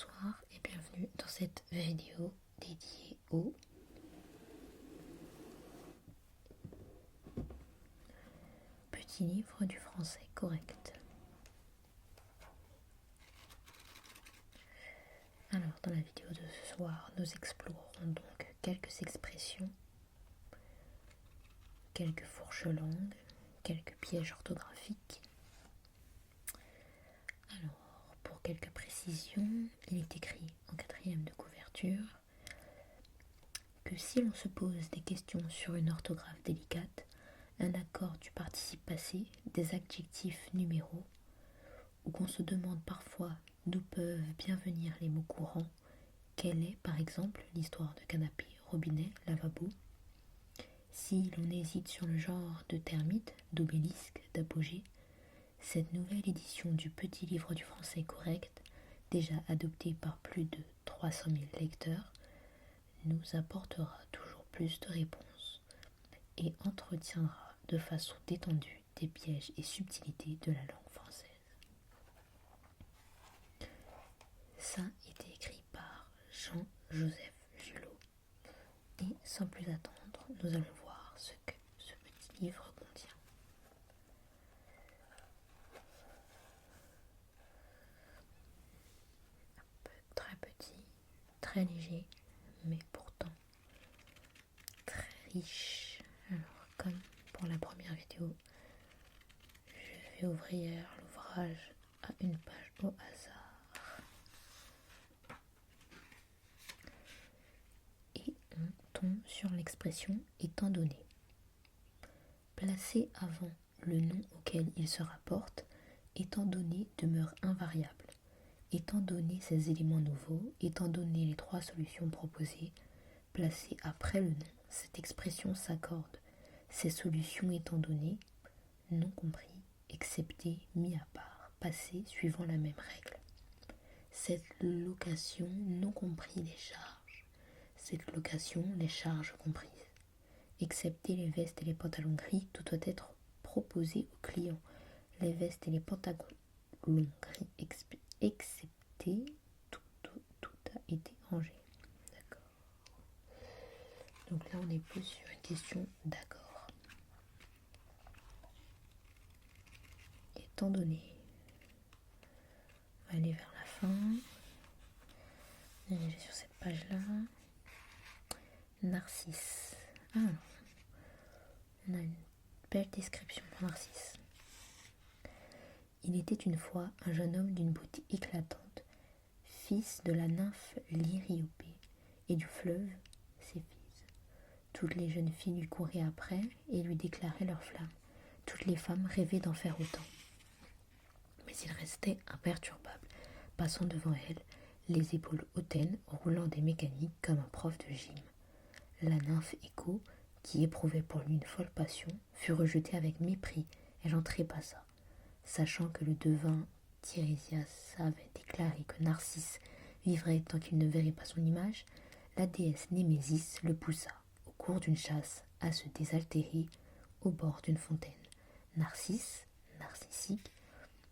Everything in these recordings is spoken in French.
Bonsoir et bienvenue dans cette vidéo dédiée au petit livre du français correct. Alors dans la vidéo de ce soir, nous explorerons donc quelques expressions, quelques fourches-langues, quelques pièges orthographiques. Alors pour quelques précisions, il est écrit en 4e de couverture que si l'on se pose des questions sur une orthographe délicate, un accord du participe passé, des adjectifs numéraux, ou qu'on se demande parfois d'où peuvent bien venir les mots courants, quelle est par exemple l'histoire de canapé, robinet, lavabo, si l'on hésite sur le genre de termite, d'obélisque, d'apogée, cette nouvelle édition du petit livre du français correct, déjà adoptée par plus de 300 000 lecteurs, nous apportera toujours plus de réponses et entretiendra de façon détendue des pièges et subtilités de la langue française. Ça a été écrit par Jean-Joseph Julot. Et sans plus attendre, nous allons voir ce que ce petit livre contient. Très petit, très léger, mais pourtant très riche. Alors, comme pour la première vidéo, je vais ouvrir l'ouvrage à une page au hasard. Et on tombe sur l'expression étant donné. Placé avant le nom auquel il se rapporte, étant donné demeure invariable. Étant donné ces éléments nouveaux, étant donné les trois solutions proposées, placées après le nom, cette expression s'accorde. Ces solutions étant données, non compris, excepté, mis à part, passé suivant la même règle. Cette location non compris les charges. Cette location les charges comprises. Excepté les vestes et les pantalons gris, tout doit être proposé au client. Les vestes et les pantalons gris excepté, tout a été rangé. D'accord. Donc là, on est plus sur une question d'accord. Étant donné, on va aller vers la fin. On est sur cette page-là. Narcisse. Alors, on a une belle description pour Narcisse. Il était une fois un jeune homme d'une beauté éclatante, fils de la nymphe Lyriopée et du fleuve Céphise. Toutes les jeunes filles lui couraient après et lui déclaraient leur flamme. Toutes les femmes rêvaient d'en faire autant. Mais il restait imperturbable, passant devant elle, les épaules hautaines, roulant des mécaniques comme un prof de gym. La nymphe Écho, qui éprouvait pour lui une folle passion, fut rejetée avec mépris et l'en trépassa. Sachant que le devin Tirésias avait déclaré que Narcisse vivrait tant qu'il ne verrait pas son image, la déesse Némésis le poussa, au cours d'une chasse, à se désaltérer au bord d'une fontaine. Narcisse, narcissique,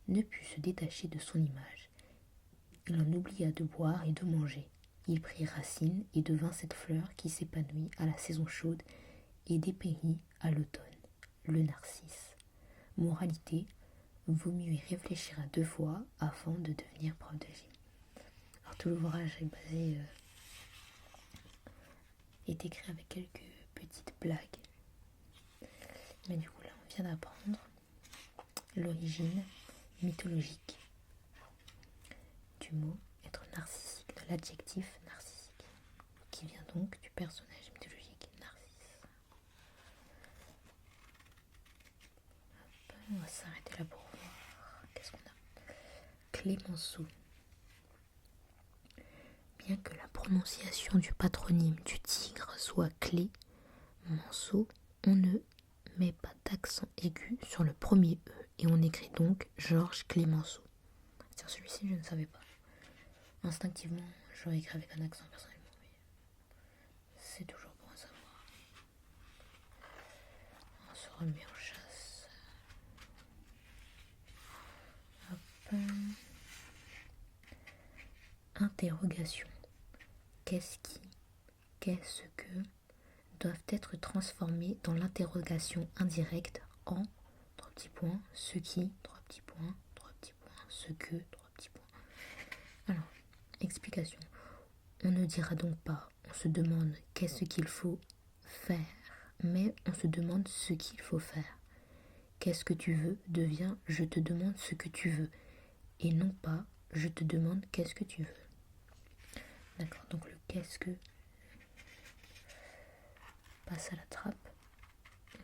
ne put se détacher de son image. Il en oublia de boire et de manger. Il prit racine et devint cette fleur qui s'épanouit à la saison chaude et dépérit à l'automne, le narcisse. Moralité, vaut mieux y réfléchir à 2 fois avant de devenir prof de gym. Alors tout l'ouvrage est écrit avec quelques petites blagues. Mais du coup là on vient d'apprendre l'origine mythologique du mot être narcissique, de l'adjectif narcissique, qui vient donc du personnage mythologique Narcisse. On va s'arrêter là pour voir. Qu'est-ce qu'on a ? Clémenceau. Bien que la prononciation du patronyme du tigre soit clé, Manceau, on ne met pas d'accent aigu sur le premier E et on écrit donc Georges Clémenceau. C'est-à-dire celui-ci je ne savais pas. Instinctivement, j'aurais écrit avec un accent personnellement, mais c'est toujours bon à savoir. On se remet en chasse. Hop. interrogations. Qu'est-ce qui, qu'est-ce que doivent être transformés dans l'interrogation indirecte en trois petits points, ce qui, trois petits points, ce que, trois petits points. Alors, explication. On ne dira donc pas, on se demande qu'est-ce qu'il faut faire, mais on se demande ce qu'il faut faire. Qu'est-ce que tu veux devient je te demande ce que tu veux, et non pas je te demande qu'est-ce que tu veux. D'accord, donc le qu'est-ce que passe à la trappe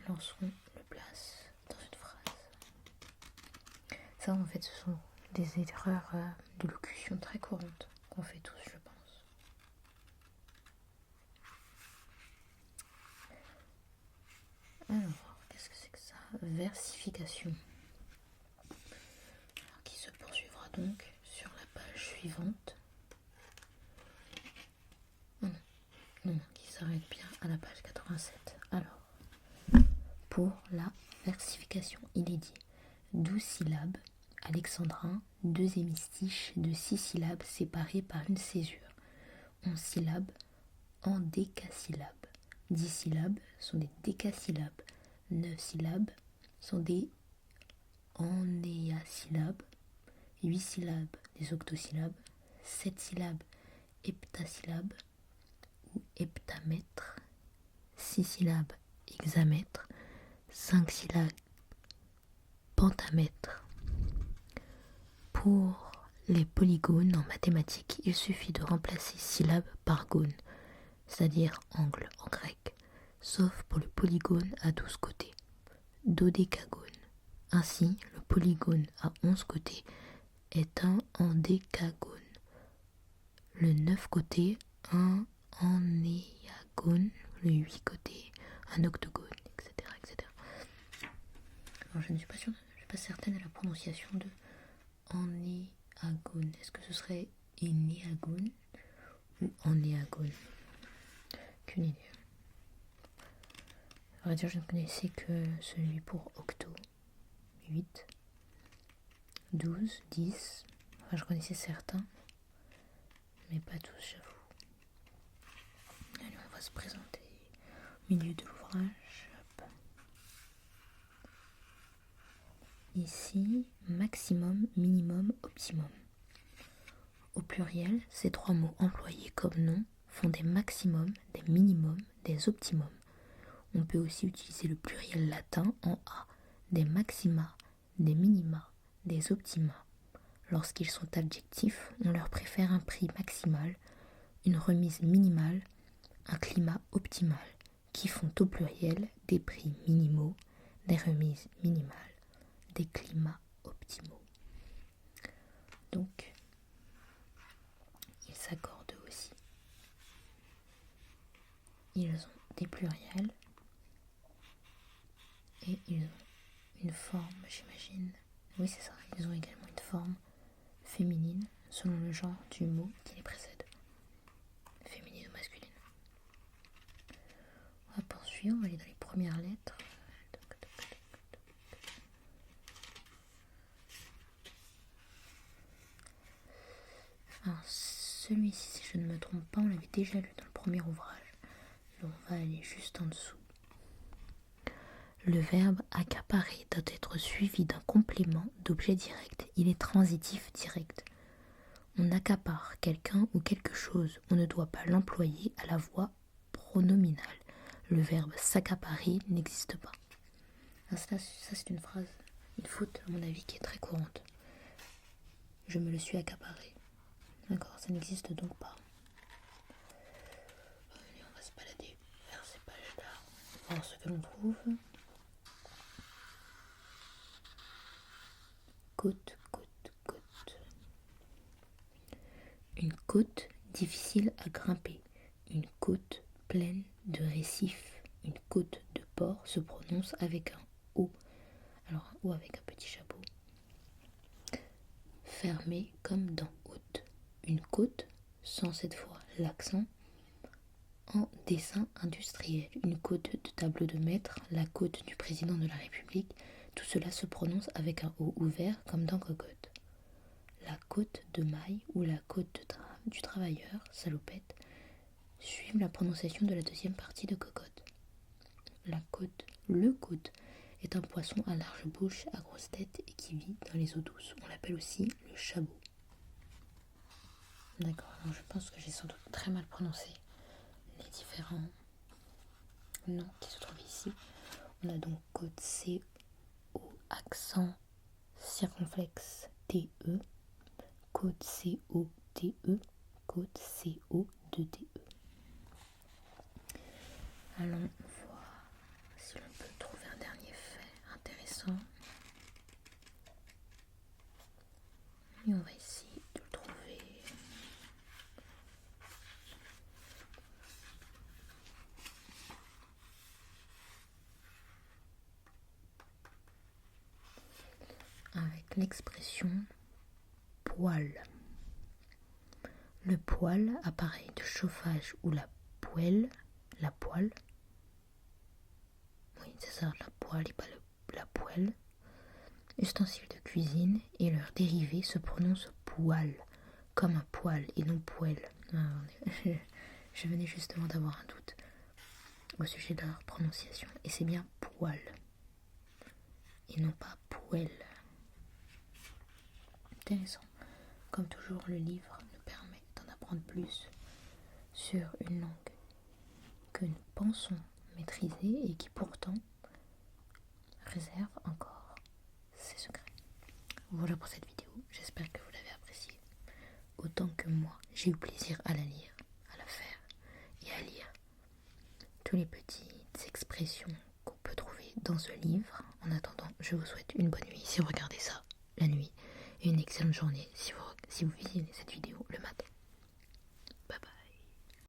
lorsqu'on le place dans une phrase. Ça, en fait, ce sont des erreurs de locution très courantes qu'on fait tous, je pense. Alors, qu'est-ce que c'est que ça? Versification. Alors, qui se poursuivra donc sur la page suivante. Non, qui s'arrête bien à la page 87. Alors, pour la versification, il est dit 12 syllabes alexandrin, 2 hémistiches de 6 syllabes séparées par une césure. 11 syllabes endécasyllabes. 10 syllabes sont des décasyllabes. 9 syllabes sont des ennéasyllabes. 8 syllabes des octosyllabes. 7 syllabes heptasyllabes ou heptamètres. 6 syllabes hexamètres. 5 syllabes pentamètres. Pour les polygones en mathématiques, il suffit de remplacer syllabe par gone, c'est-à-dire angle en grec, sauf pour le polygone à 12 côtés, dodécagone. Ainsi, le polygone à 11 côtés est un endécagone. Le 9 côtés, un ennéagone. Le 8 côtés, un octogone, etc. etc. Alors, je ne suis pas certaine de la prononciation de ennéagone. Est-ce que ce serait énéagone ou ennéagone? Qu'une idée. À vrai dire, je ne connaissais que celui pour octo. 8, 12, 10. Enfin, je connaissais certains, mais pas tous, j'avoue. Allez, on va se présenter au milieu de l'ouvrage. Hop. Ici, maximum, minimum, optimum. Au pluriel, ces trois mots employés comme nom font des maximums, des minimums, des optimums. On peut aussi utiliser le pluriel latin en A, des maxima, des minima, des optima. Lorsqu'ils sont adjectifs, on leur préfère un prix maximal, une remise minimale, un climat optimal, qui font au pluriel des prix minimaux, des remises minimales, des climats optimaux. Donc, ils s'accordent aussi. Ils ont des pluriels et ils ont une forme, j'imagine. Oui, c'est ça, ils ont également une forme féminine selon le genre du mot qui les précède. Féminine ou masculine. On va poursuivre, on va aller dans les premières lettres. Alors, celui-ci, si je ne me trompe pas, on l'avait déjà lu dans le premier ouvrage. Donc, on va aller juste en dessous. Le verbe accaparer doit être suivi d'un complément d'objet direct. Il est transitif direct. On accapare quelqu'un ou quelque chose. On ne doit pas l'employer à la voix pronominale. Le verbe s'accaparer n'existe pas. Alors ça c'est une phrase, une faute à mon avis qui est très courante. Je me le suis accaparé. D'accord, ça n'existe donc pas. Allez, on va se balader vers ces pages-là, voir ce que l'on trouve. Côte, côte, côte. Une côte difficile à grimper. Une côte pleine de récifs. Une côte de port se prononce avec un O. Alors un O avec un petit chapeau. Fermé comme dans haute. Une côte, sans cette fois l'accent, en dessin industriel. Une côte de tableau de maître, la côte du président de la République. Tout cela se prononce avec un O ouvert comme dans cocotte. La côte de maille ou la côte de drame du travailleur, salopette, suivent la prononciation de la deuxième partie de cocotte. Le code est un poisson à large bouche, à grosse tête et qui vit dans les eaux douces. On l'appelle aussi le chabot. D'accord, alors je pense que j'ai sans doute très mal prononcé les différents noms qui se trouvent ici. On a donc code C-O accent circonflexe T-E, code C-O-T-E, code C-O-2-T-E. Allons voir si l'on peut trouver un dernier fait intéressant. Et on va essayer de le trouver. Avec l'expression poêle. Le poêle, appareil de chauffage ou la poêle, oui c'est ça, la poêle et pas la poêle, ustensile de cuisine et leur dérivé se prononce poêle, comme un poêle et non poêle. Je venais justement d'avoir un doute au sujet de leur prononciation et c'est bien poêle et non pas poêle. Intéressant. Comme toujours, le livre nous permet d'en apprendre plus sur une langue que nous pensons maîtriser et qui pourtant réserve encore ses secrets. Voilà pour cette vidéo, j'espère que vous l'avez appréciée autant que moi. J'ai eu plaisir à la lire, à la faire et à lire toutes les petites expressions qu'on peut trouver dans ce livre. En attendant, je vous souhaite une bonne nuit si vous regardez ça la nuit et une excellente journée si vous visionnez cette vidéo